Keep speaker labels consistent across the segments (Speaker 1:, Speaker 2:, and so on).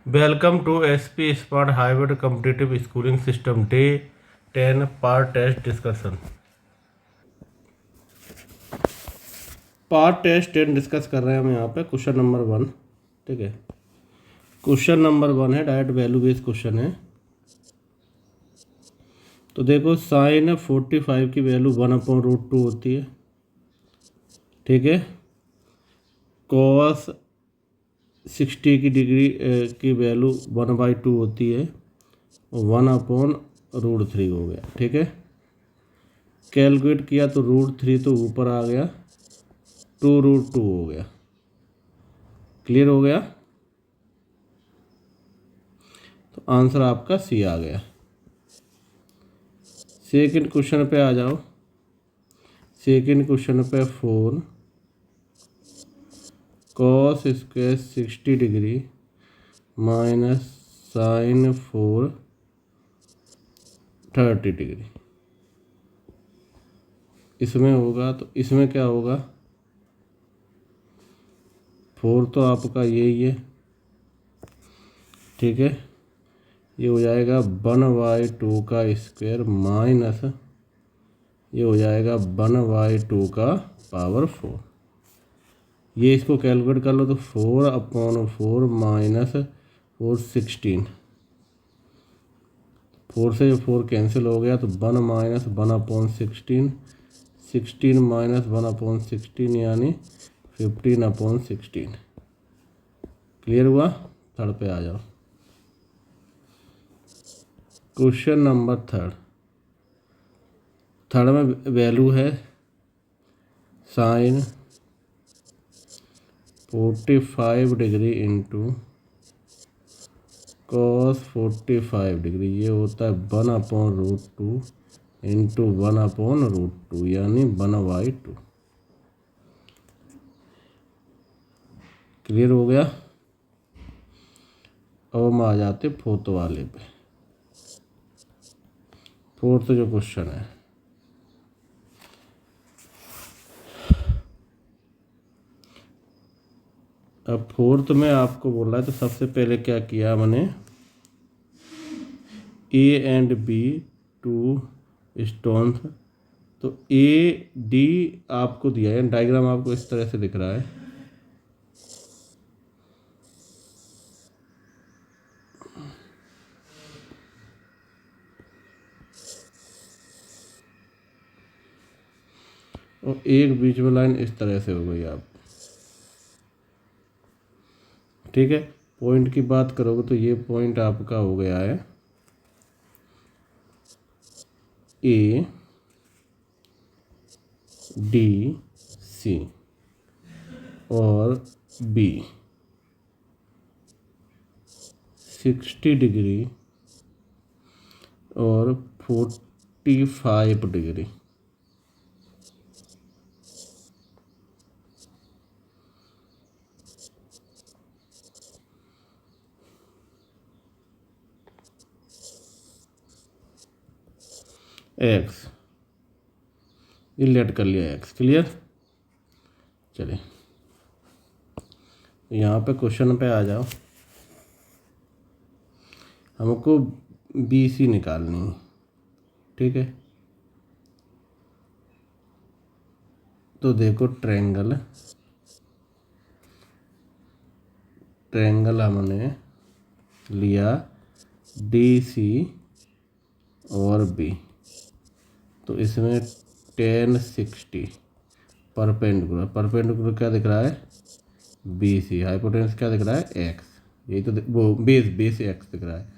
Speaker 1: Welcome to SP smart hybrid competitive schooling system day 10 part test discussion. Part test 10 discuss कर रहे हैं हम यहाँ पे क्वेश्चन नंबर 1। ठीक है, क्वेश्चन नंबर 1 है डायरेक्ट वैल्यू बेस्ड क्वेश्चन है। तो देखो साइन 45 की वैल्यू 1/√2 होती है। ठीक है, कॉस 60 की डिग्री की वैल्यू 1/2 होती है, 1/√3 हो गया। ठीक है, कैलकुलेट किया तो √3 तो ऊपर आ गया, 2√2 हो गया। क्लियर हो गया, तो आंसर आपका सी आ गया। सेकंड क्वेश्चन पे आ जाओ। सेकंड क्वेश्चन पे 4 cos square 60 degree minus sine 4 30 degree इसमें होगा। तो इसमें क्या होगा, 4 तो आपका यही है। ठीक है, ये हो जाएगा 1/2 का स्क्वायर माइनस ये हो जाएगा 1/2 का पावर 4। ये इसको कैलकुलेट कर लो तो 4/4 माइनस 4 16। 4 से 4 कैंसिल हो गया तो 1 माइनस 1/16, 16 माइनस 1/16 यानी 15/16। क्लियर हुआ। थर्ड पे आ जाओ। क्वेश्चन नंबर थर्ड में वैल्यू है sine 45 degree into cos 45 degree, ये होता है 1/√2 इंटू 1/√2 यानी 1/2। क्लियर हो गया। अब हम आ जाते फोर्थ वाले पे। फोर्थ जो क्वेश्चन है, अब फोर्थ में आपको बोल रहा है तो सबसे पहले क्या किया मैंने, ए एंड बी 2 स्टोन्स। तो ए डी आपको दिया है, डायग्राम आपको इस तरह से दिख रहा है। और एक बीच में लाइन इस तरह से हो गई आप। ठीक है, पॉइंट की बात करोगे तो ये पॉइंट आपका हो गया है ए डी सी और बी 60 डिग्री और 45 डिग्री। एक्स ये लेट कर लिया एक्स। क्लियर। चलिए यहाँ पे क्वेश्चन पे आ जाओ। हमको बी सी निकालनी है। ठीक है, तो देखो ट्रायंगल हमने लिया डी सी और बी। तो इसमें 10 60 परपेंडिकुलर क्या दिख रहा है, बी सी। हाइपोटेनस क्या दिख रहा है, एक्स। यही तो वो बेस एक्स दिख रहा है।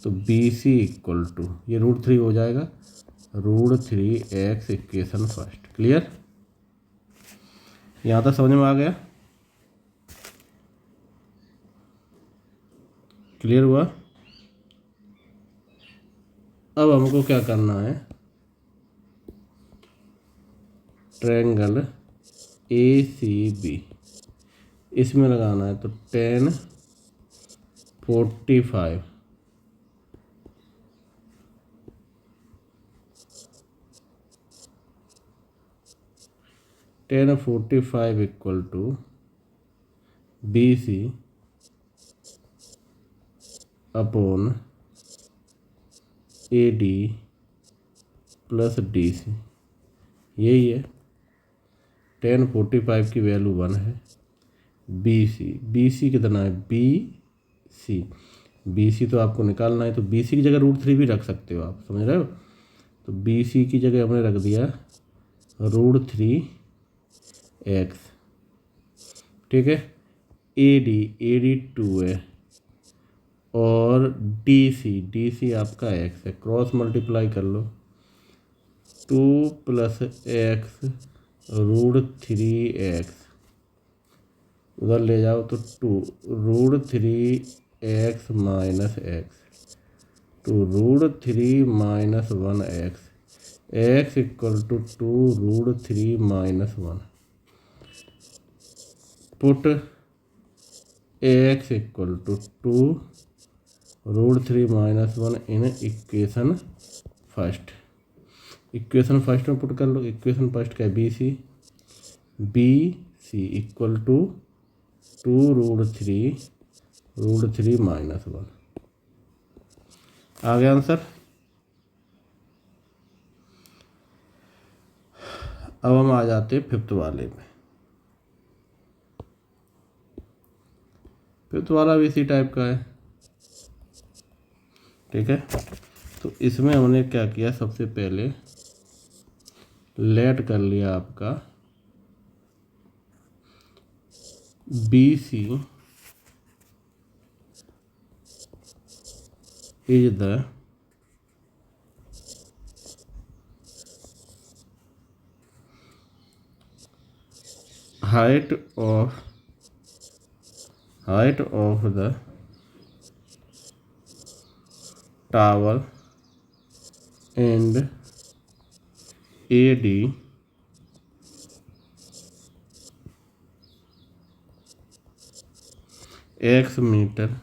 Speaker 1: तो बी सी इक्वल टू ये √3 हो जाएगा, √3x इक्वेशन फर्स्ट। क्लियर, यहाँ तक समझ में आ गया। क्लियर हुआ। अब हमको क्या करना है, ट्रायंगल ए सी बी इसमें लगाना है। तो 10 45 equal to B C upon A D plus D C, यही है। 1045 की वैल्यू 1 है। बी सी कितना है, बी सी तो आपको निकालना है, तो बी सी की जगह √3 भी रख सकते हो आप, समझ रहे हो। तो बी सी की जगह हमने रख दिया √3x, ठीक है। ए डी 2 है और डी सी आपका x है, क्रॉस मल्टीप्लाई कर लो, 2 + x √3x, उधर ले जाओ तो 2 √3x - x, तो √3 - 1x, x = 2 √3 - 1, put x = 2 √3 - 1 in equation first. Equation first में पुट कर लो। इक्वेशन फर्स्ट का है बी सी = 2 √3 - 1। आ गया आंसर। अब हम आ जाते हैं फिफ्थ वाले में। फिफ्थ वाला भी इसी टाइप का है, ठीक है। तो इसमें हमने क्या किया, सबसे पहले लेट कर लिया आपका B C is the height of the tower and AD x metre.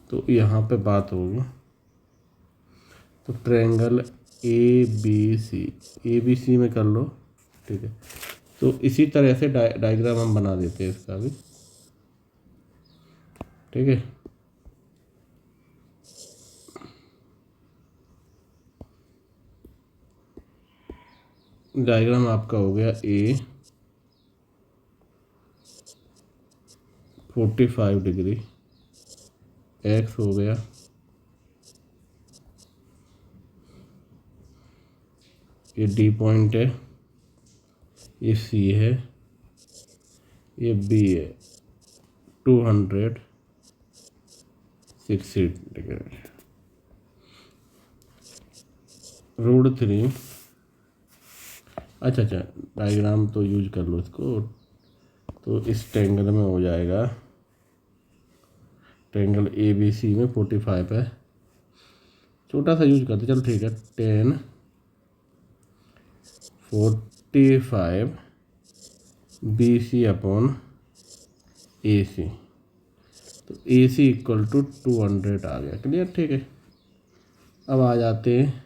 Speaker 1: तो यहाँ पे बात होगी, तो ट्रायंगल ए बी सी में कर लो, ठीक है। तो इसी तरह से डायग्राम हम बना देते हैं इसका भी, ठीक है। डायग्राम आपका हो गया ए 45 डिग्री, एक्स हो गया ये डी पॉइंट है, ये सी है, ये बी है 260 डिग्री, √3। अच्छा डायग्राम तो यूज कर लो इसको। तो इस ट्रायंगल में हो जाएगा, ट्रायंगल ए बी सी में 45 है, छोटा सा यूज करते, चल ठीक है। 10 45 बी सी अपॉन ए सी, तो ए सी = 200 आ गया, क्लियर, ठीक है। अब आ जाते हैं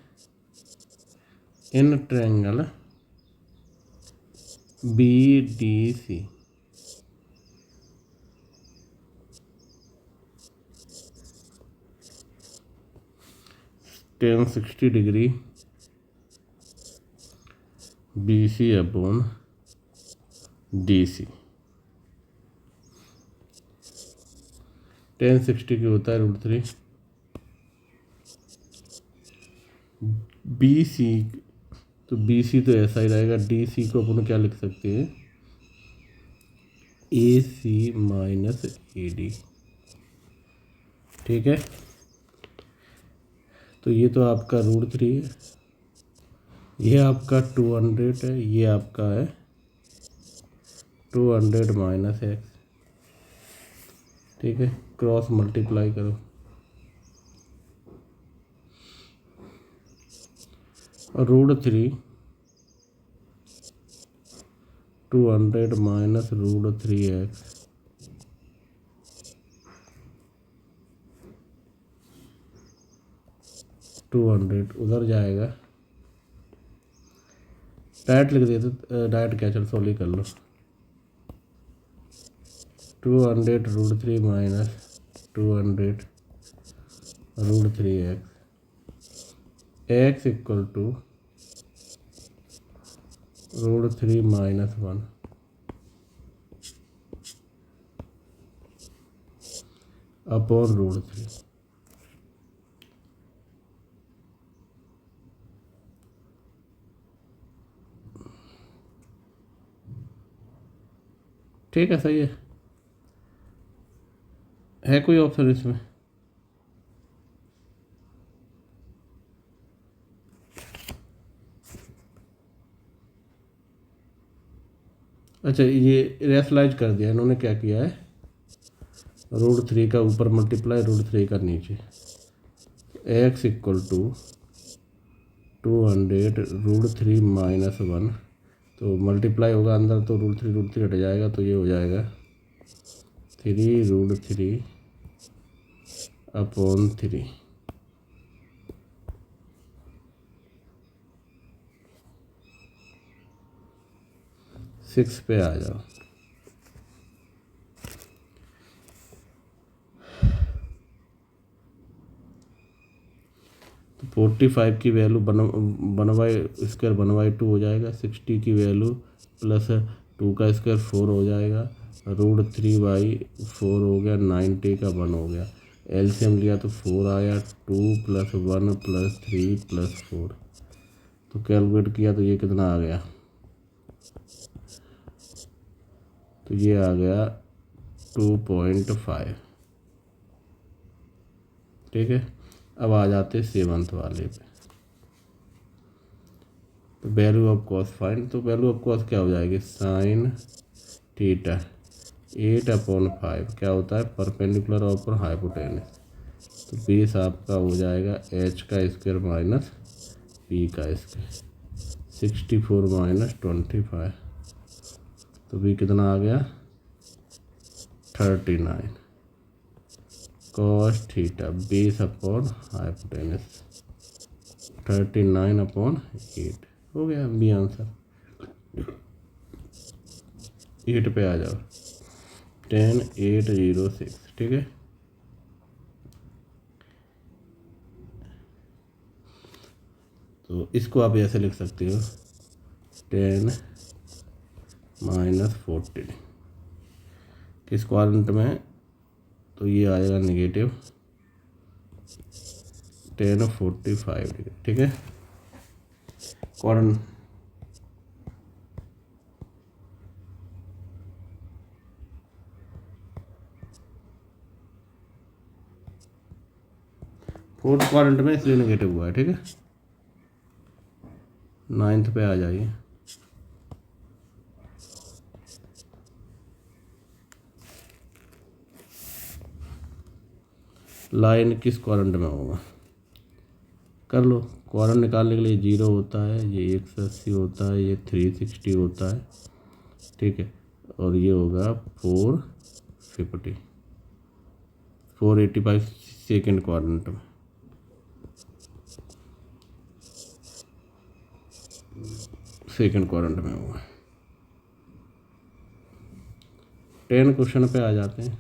Speaker 1: in triangle B D C, tan 60 degree B C upon D C. tan 60 की होता है √3 बी सी, तो बी सी तो ऐसा ही रहेगा। डी सी को अपन क्या लिख सकते हैं, ए सी - ए डी, ठीक है। तो ये तो आपका √3 है, ये आपका 200 है, ये आपका है 200 - x, ठीक है। क्रॉस मल्टीप्लाई करो, और √3 200 - √3x, उधर जाएगा, डायरेक्ट लिख देते, डायरेक्ट क्या, चल सॉल्व कर लो। 200 √3 - 200 √3x x equal to √3 - 1 upon √3। ठीक है, सही है कोई ऑप्शन इसमें? अच्छा, ये रेशलाइज कर दिया इन्होंने, क्या किया है, √3 का ऊपर मल्टीप्लाई √3 का नीचे, x इक्वल टू 200 √3 - 1, तो मल्टीप्लाई होगा अंदर तो √3 हट जाएगा, तो ये हो जाएगा 3 √3 अपॉन 3। सिक्स पे आ जाओ। तो 45 की वैल्यू 1/2 1/2 हो जाएगा, 60 की वैल्यू प्लस 2 का स्क्वायर 4 हो जाएगा, √3/4 हो गया, 90 का 1 हो गया। एलसीएम लिया तो 4 आया, 2 + 1 + 3 + 4, तो कैलकुलेट किया तो ये कितना आ गया, तो ये आ गया 2.5। ठीक है, अब आ जाते 7th वाले पे। तो वैल्यू ऑफ कॉस फाइंड, तो वैल्यू ऑफ कॉस क्या हो जाएगी, sin थीटा 8/5 क्या होता है, परपेंडिकुलर और हाइपोटेनस। तो बेस आपका हो जाएगा h का स्क्वायर माइनस p का स्क्वायर, 64 - 25, तो भी कितना आ गया 39 cos theta base upon hypotenuse 39/8 हो गया बी आंसर। 8 पे आ जाओ, 10806। ठीक है, तो इसको आप ऐसे लिख सकते हो 10 - 14 किस क्वाड्रेंट में, तो ये आएगा -10 45 डिग्री। ठीक है, क्वाड्रेंट फोर्थ क्वाड्रेंट में इसलिए नेगेटिव हुआ है। ठीक है, 9th पे आ जाइए। लाइन किस क्वाड्रेंट में होगा, कर लो। क्वाड्रेंट निकालने के लिए 0 होता है, ये 180 होता है, ये 360 होता है। ठीक है, और ये होगा 450 485 सेकेंड क्वाड्रेंट में। सेकेंड क्वाड्रेंट में होगा। 10 क्वेश्चन पे आ जाते हैं।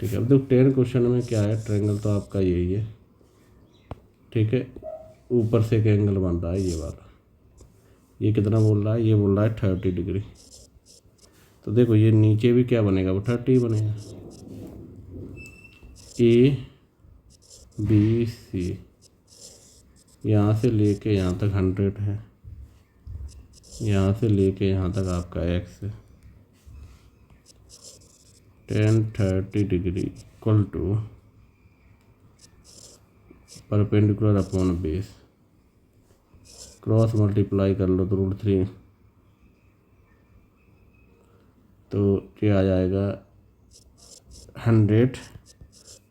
Speaker 1: ठीक है, अब देखो 10 क्वेश्चन में क्या है, ट्रायंगल तो आपका यही है। ठीक है, ऊपर से एक एंगल बन रहा है ये वाला, ये कितना बोल रहा है, ये बोल रहा है 30 डिग्री। तो देखो ये नीचे भी क्या बनेगा, वो 30 बनेगा। ABC यहाँ से लेके यहाँ तक 100 है, यहाँ से लेके यहाँ तक आपका x है। 10 30 degree equal to perpendicular upon base, cross multiply कर लो तो √3, तो ये आ जाएगा 100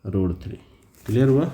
Speaker 1: √3। क्लियर हुआ।